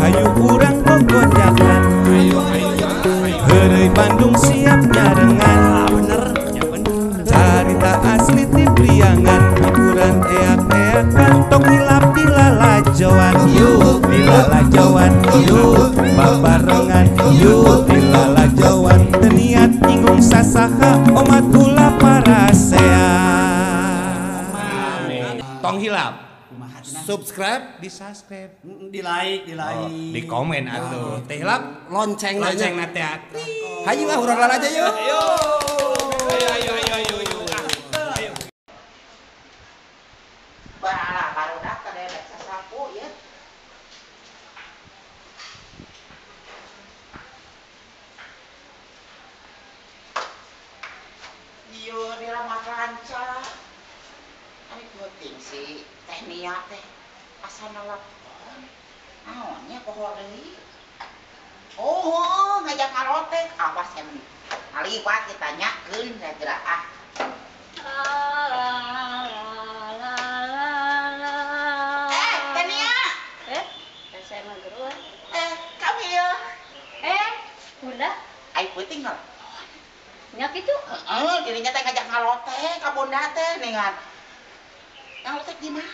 hayu urang gogojakan. Heureuy Bandung siap nyarengan. Carita asli ti Priangan. Hiburan eak-eakan tong hilap di lalajoan. Yuk di lalajoan, yuk babarengan, yuk di lalajoan. Teu niat nyinggung sasaha omat ulah parasea. Tong hilap. Subscribe, di subscribe, di like, di komen atuh. Teh hilap lonceng nate. Hayu lah urang aja yuk. Ayo. Balah barudak ka dedek sasapu ya. Ieu di lamar ranca. Ai penting si Teh Nia teh asa nelpon. Naonnya poho deui? Oh, ngajak ngalotek. Awas em. Aliwat ditanyakeun gara-gara ah. Teh Nia. Saya mah geruan. Kami ya. Bunda, Ai penting nol. nyak itu? Dirinya teh ngajak ngalotek ka bunda teh ningan. Ngalotek di mana?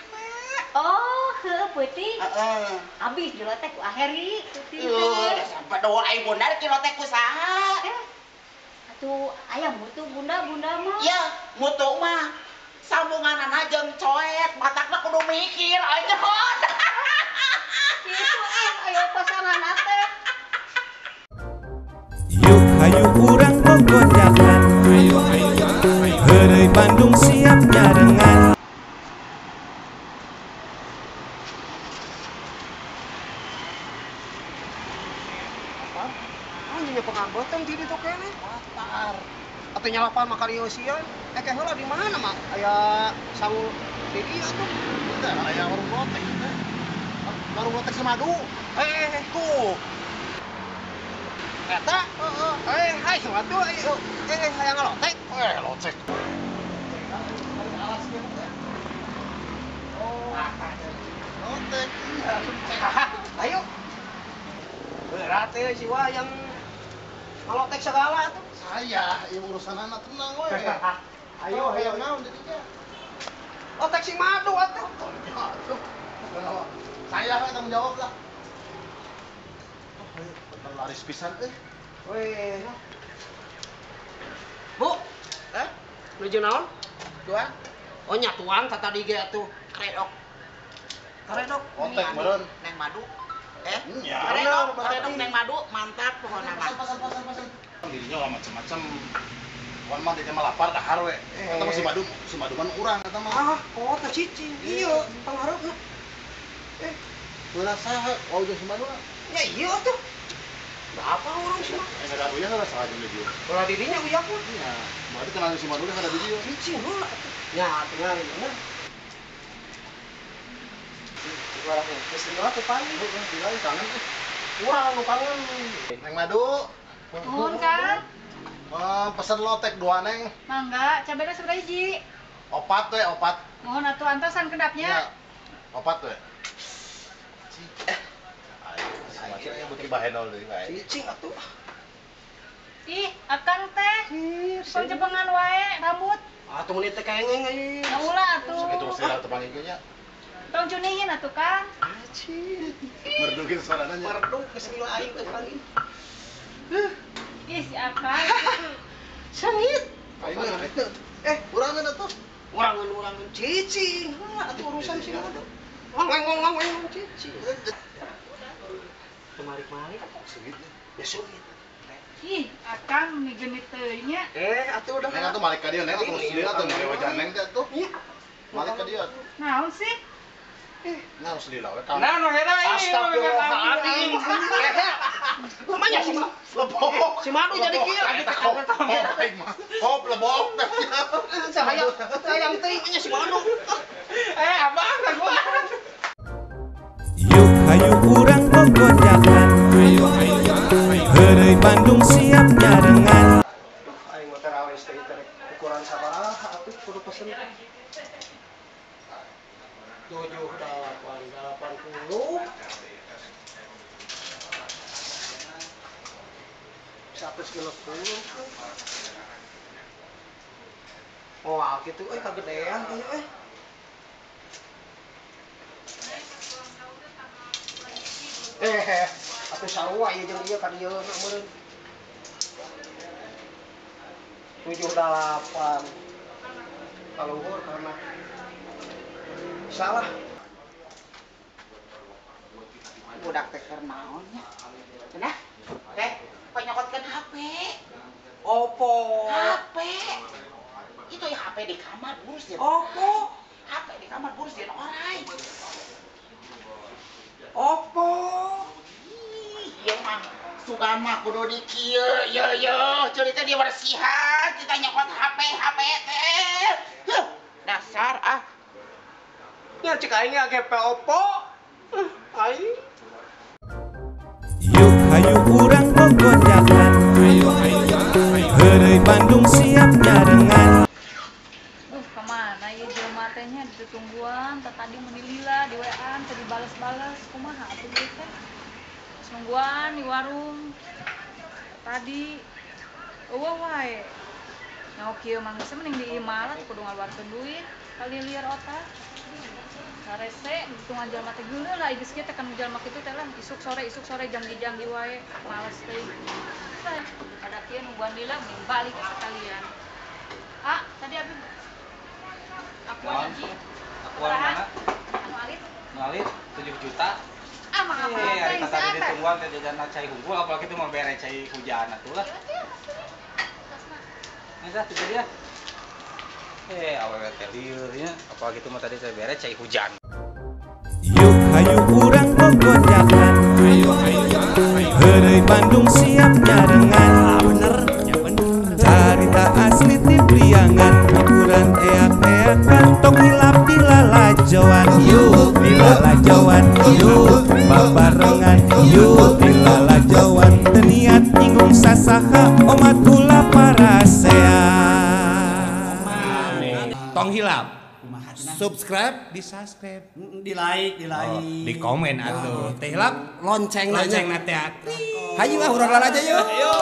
Oh, putih. Heeh. Habis dilotek ku Aheri, putih. Sampai doa ai bunda ki lotek ku saha? Atuh aya mutu bunda mah. Ya, mutu mah sambunganana jeung coet, matakna kudu mikir aja. Kitu ayo pasangan teh. Yuk hayu urang gogojakan. Heureuy Bandung siap nyarengan. Anjingnya pengambotan di ditu kene. Latar. Atuh nyalapan makariosian. Keh heula di mana mak? Aya sangu di dieu tuh. Teh aya warung lotek teh. Warung lotek si Madu. Tuh. Eta? Heeh. Hai sematu ayo. Hayang ngalotek. Lotek. Lotek. Ayo. Berat teh si wayang ngalotek segala tuh. Saya, ieu urusan anak tenang we. Ayo, Hayang naon di dieu? Lotek si Madu atuh. Saya yang tanggung jawab lah. Bener laris pisan Weh. Bu, nuju naon? Tuan, Oh nyatuan kata di ge atuh. kredok. Karedok. Lotek meureun. Neng Madu. Ya, Kredok Neng Madu mantap pokona mah. Pasan. Dirinya lah macam-macam. Wan mah dia mah lapar dahar we. Eta mah si Madu kan urang eta mah. Teh cicing. Iya, pangharepna. Beula saha? Oh, jeung si Madu. Ya iya tuh. Berapa orang sih? Ada uya salah saha jeung dia. Ulah dirinya uyak mah. Ya, Madu kenal si Madu ada di dia. Cicing heula. Ya, tinggal ini. Ibaratnya, geus liwat teh paling. Dilai kangen Urang nu kangen. Neng Madu. Nuhun Kang. Pesen lotek 2 Neng. Mangga, cabena sabaraha hiji? Opat we, opat. Mohon atuh antosan kedapnya. Ya. Opat we. Ayo, macam yang butuh bahan deui bae. Cicing atuh. Ih, akang teh. Pencepengan wae rambut. Atuh menit teh kaengeng euy. Ya ulah atuh. Itu mesti lah tepang ieu nya. Tong cunihin atuh Kang. Cicing. Merdukin suarana nya. Merduk geus lila aing teh panggil. Ih, si akang. Sangit. Ayo. Urangan atuh. Urangan cicing. Atuh urusan si Madu. Ngong cicing. Kemarik-marik Sugit. ya sugit. Ih, akang migeunit teuing nya. Atuh udah. Neng atuh malik ka dieu, Neng atuh sendiri atuh di wajah Neng teh atuh. Iya. Malik ka dieu. Naon sih? Nah, harus lila we kan. no hera Astagfirullahaladzim. Namanya si Madu jadi kieu. Hop lebok. Sayang teuing nya si Madu. Abang gua. Yuk hayu urang gogojakan. Heureuy Bandung siap nyarengan. Aing mah terawih teh ukuran sabaraha atuh kudu pesen. 7, 8, 80. Terus kilo. Oh, gitu kagedean kayaknya atuh sarua ieu jeung ieu ka dieu na meureun. 78. Kaluhur karena salah. Budak teh keur naon nya? Cenah? Kok nyokotkeun HP? Oppo. HP. Itu ya HP di kamar burus ya. Oppo. HP di kamar burus ya orai. Oppo. Iya mah sugan mah kudu di kieu. Ye cerita dia bersihan kita nyokot HP teh. Dasar ah. Nya cek aing GP Oppo. Aing. Yuk hayu urang gogojakan. Heureuy Bandung siap nyarengan. Duh, kemana ya jelema teh nya ditungguan, tadi meuni lila di WA-an teh dibales-bales. Kumaha atuh ieu teh? Nungguan di warung. Tadi eueuh wae. Nyaho kieu mah geus mending diimal atuh kudu ngaluarkeun duit, kali lieur otak. Sarese hitungan jalma teh geuleuh lah geus kieu teh kan jalma kitu teh lah isuk sore janggi wae males teh. Ada kieu nungguan lila mending balik sekalian. Ah, tadi abi aku aja. Akuan mana? Anu alit. Ngalit 7 juta. Ah, mah apa Hari teh tadi siapa? ditungguan teh jajan cai hunggul apalagi itu mau bere cai hujan atuh lah. Nih tuh dia. Awewe teh lieur nya apalagi itu mah tadi saya bere cai hujan. Yuk hayu urang gogojakan. Heureuy Bandung siap nyarengan. Bener, ya bener. Carita asli ti Priangan, hiburan eak-eakan, tong hilap di lalajoan. Yuk di lalajoan, yuk babarengan, yuk di lalajoan. Teu niat nyinggung sasaha, omat ulah parasea. Tong hilap. Subscribe, di subscribe, Di like. di komen atuh. Teh hilap Lonceng lonceng na teh. Hayu urang aja yuk. Ayo.